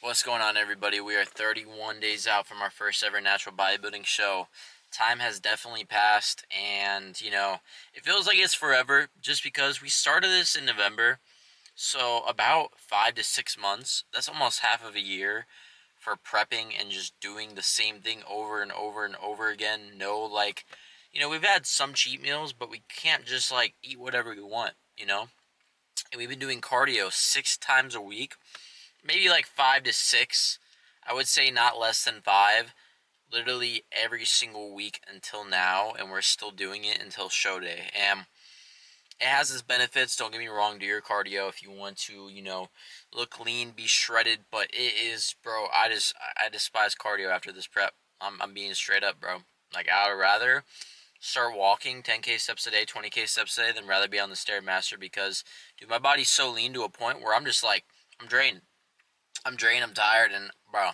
What's going on, everybody? We are 31 days out from our first ever natural bodybuilding show. Time has definitely passed, and it feels like it's forever just because we started this in November. So, about 5 to 6 months, that's almost half of a year for prepping and just doing the same thing over and over and over again. No, we've had some cheat meals, but we can't just eat whatever we want. And we've been doing cardio 6 times a week, maybe like 5 to 6. I would say not less than 5, literally every single week until now, and we're still doing it until show day. And it has its benefits. Don't get me wrong. Do your cardio if you want to, look lean, be shredded. But it is, bro. I despise cardio after this prep. I'm being straight up, bro. Like, I would rather start walking 10K steps a day, 20K steps a day, than rather be on the Stairmaster because, dude, my body's so lean to a point where I'm just like, I'm drained. I'm tired, and bro,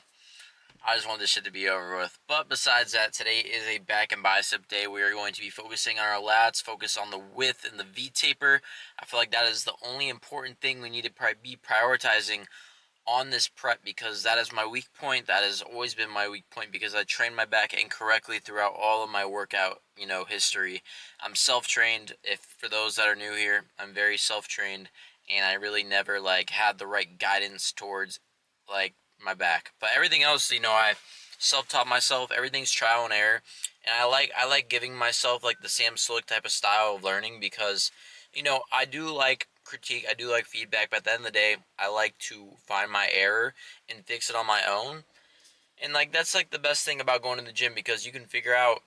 I just want this shit to be over with. But besides that, today is a back and bicep day. We are going to be focusing on our lats, focus on the width and the V-taper. I feel like that is the only important thing we need to be prioritizing on this prep because that is my weak point. That has always been my weak point because I trained my back incorrectly throughout all of my workout, history. I'm self-trained. If for those that are new here, I'm very self-trained, and I really never had the right guidance towards my back. But everything else, I self-taught myself. Everything's trial and error, and I like giving myself the Sam Slick type of style of learning because I do like critique, I do like feedback, but at the end of the day, I like to find my error and fix it on my own. And that's the best thing about going to the gym because you can figure out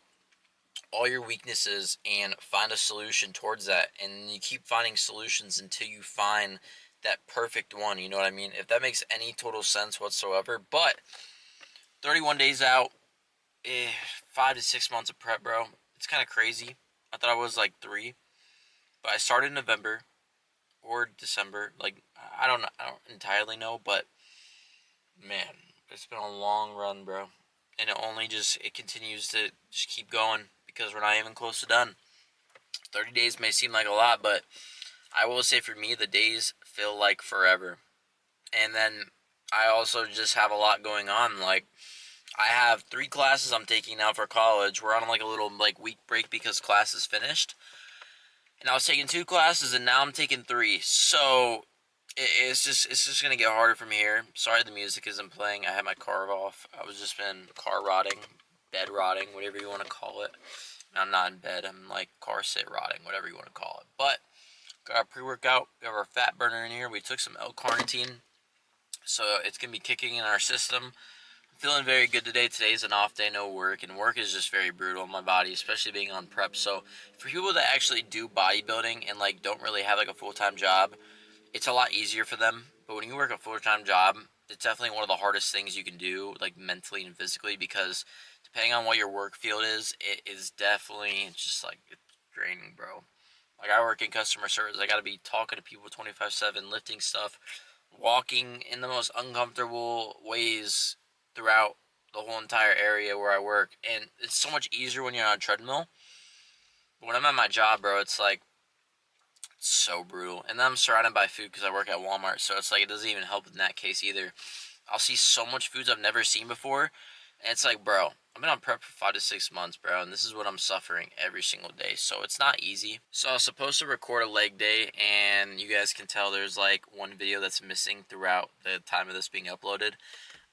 all your weaknesses and find a solution towards that, and you keep finding solutions until you find that perfect one. You know what I mean? If that makes any total sense whatsoever. But 31 days out, 5 to 6 months of prep, bro. It's kind of crazy. I thought I was 3, but I started in November or December. I don't know. I don't entirely know, but man, it's been a long run, bro. And it continues to just keep going because we're not even close to done. 30 days may seem like a lot, but I will say for me, the days feel like forever. And then I also just have a lot going on. I have 3 classes I'm taking now for college. We're on a little week break because class is finished. And I was taking 2 classes, and now I'm taking 3. So it's just gonna get harder from here. Sorry the music isn't playing. I had my car off. I was just been car rotting, bed rotting, whatever you want to call it. I'm not in bed. I'm car sit rotting, whatever you want to call it. But got our pre-workout. We have our fat burner in here. We took some L-carnitine, so it's gonna be kicking in our system. I'm feeling very good today. Today's an off day, no work, and work is just very brutal on my body, especially being on prep. So for people that actually do bodybuilding and don't really have a full-time job, it's a lot easier for them. But when you work a full-time job, it's definitely one of the hardest things you can do, mentally and physically, because depending on what your work field is, it is definitely just it's draining, bro. I work in customer service. I got to be talking to people 24/7, lifting stuff, walking in the most uncomfortable ways throughout the whole entire area where I work. And it's so much easier when you're on a treadmill. But when I'm at my job, bro, it's so brutal. And then I'm surrounded by food because I work at Walmart, so it's it doesn't even help in that case either. I'll see so much foods I've never seen before, and it's bro, I've been on prep for 5 to 6 months, bro, and this is what I'm suffering every single day, so it's not easy. So I was supposed to record a leg day, and you guys can tell there's one video that's missing throughout the time of this being uploaded.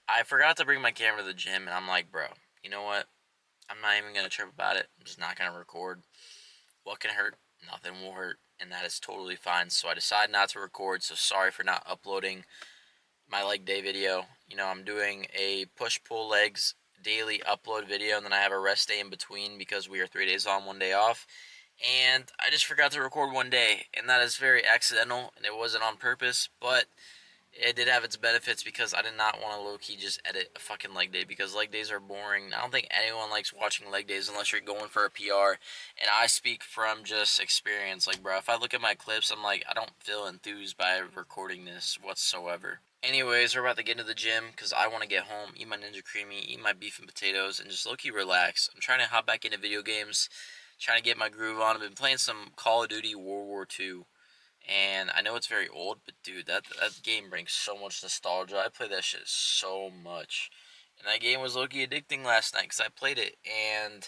I forgot to bring my camera to the gym, and I'm bro, you know what? I'm not even going to trip about it. I'm just not going to record. What can hurt? Nothing will hurt, and that is totally fine. So I decided not to record, so sorry for not uploading my leg day video. I'm doing a push-pull legs daily upload video, and then I have a rest day in between because we are 3 days on, 1 day off. And I just forgot to record one day, and that is very accidental, and it wasn't on purpose, but it did have its benefits because I did not want to low-key just edit a fucking leg day because leg days are boring. I don't think anyone likes watching leg days unless you're going for a PR, and I speak from just experience. Bro, if I look at my clips, I'm I don't feel enthused by recording this whatsoever. Anyways, we're about to get into the gym because I want to get home, eat my Ninja Creamy, eat my beef and potatoes, and just low-key relax. I'm trying to hop back into video games, trying to get my groove on. I've been playing some Call of Duty World War II. And I know it's very old, but dude, that game brings so much nostalgia. I played that shit so much. And that game was low-key addicting last night because I played it. And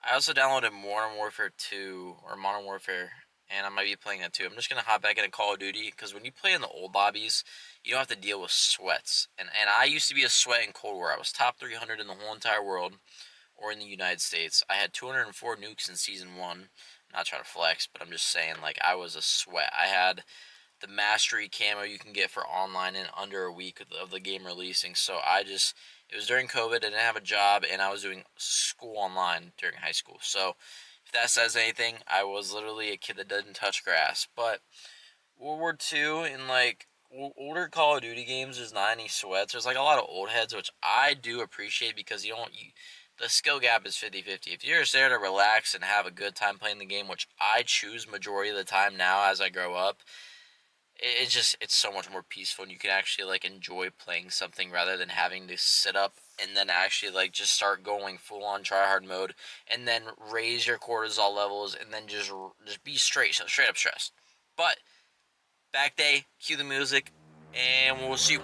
I also downloaded Modern Warfare 2 or Modern Warfare, and I might be playing that too. I'm just gonna hop back into Call of Duty because when you play in the old lobbies, you don't have to deal with sweats. And I used to be a sweat in Cold War. I was top 300 in the whole entire world, or in the United States. I had 204 nukes in season one. I'm not trying to flex, but I'm just saying, like, I was a sweat. I had the mastery camo you can get for online in under a week of the game releasing. So it was during COVID. I didn't have a job, and I was doing school online during high school. So if that says anything, I was literally a kid that didn't touch grass. But World War II and like older Call of Duty games, there's not any sweats. There's like a lot of old heads, which I do appreciate because the skill gap is 50-50. If you're just there to relax and have a good time playing the game, which I choose majority of the time now as I grow up, it's so much more peaceful, and you can actually like enjoy playing something rather than having to sit up and then actually like just start going full on try hard mode and then raise your cortisol levels and then just be straight up stressed. But back day, cue the music, and we'll see you.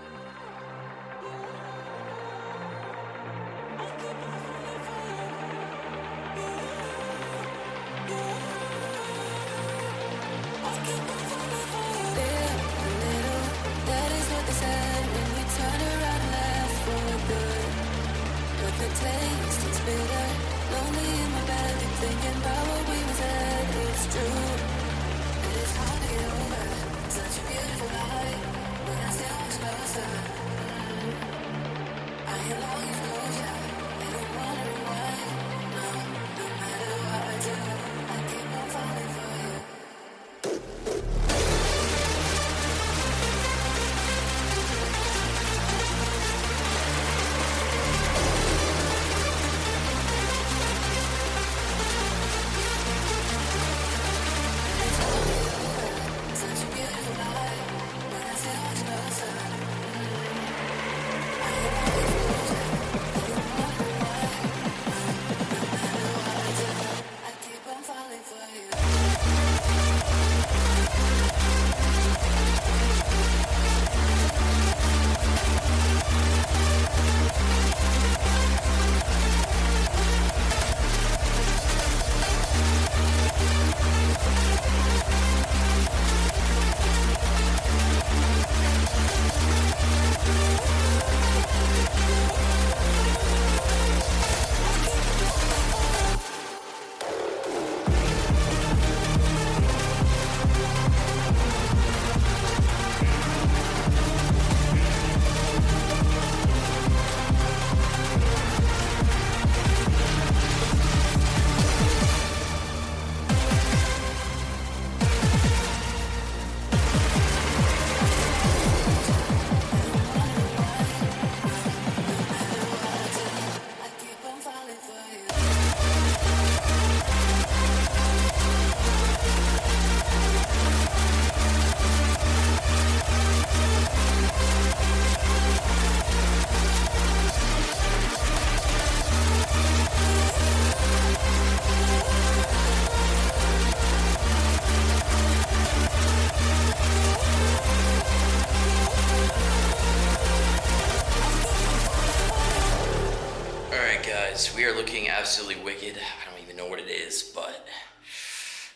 Guys, we are looking absolutely wicked. I don't even know what it is, but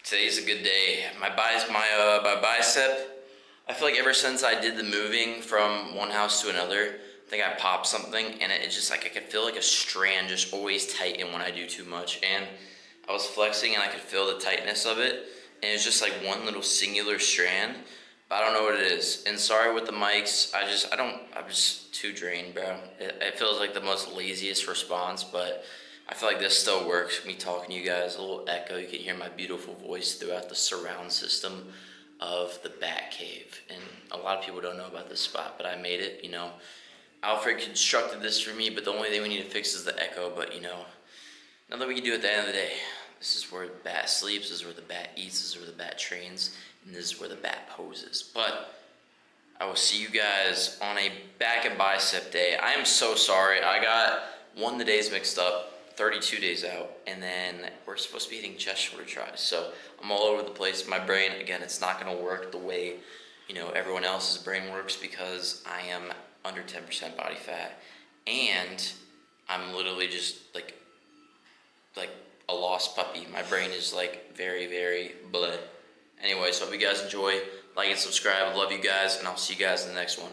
today's a good day. My bicep, I feel like ever since I did the moving from one house to another, I think I popped something, and it's just like I could feel like a strand just always tighten when I do too much. And I was flexing and I could feel the tightness of it, and it's just like one little singular strand. I don't know what it is. And sorry with the mics, I'm just too drained, bro. It feels like the most laziest response, but I feel like this still works. Me talking to you guys, a little echo. You can hear my beautiful voice throughout the surround system of the Bat Cave. And a lot of people don't know about this spot, but I made it, you know. Alfred constructed this for me, but the only thing we need to fix is the echo, but you know, nothing we can do at the end of the day. This is where the bat sleeps, this is where the bat eats, this is where the bat trains, and this is where the bat poses. But I will see you guys on a back and bicep day. I am so sorry. I got the days mixed up. 32 days out, and then we're supposed to be hitting chest shoulder tries. So I'm all over the place. My brain, again, it's not gonna work the way, you know, everyone else's brain works, because I am under 10% body fat, and I'm literally just like a lost puppy. My brain is like very, very bleh. Anyway, so hope you guys enjoy. Like and subscribe. Love you guys, and I'll see you guys in the next one.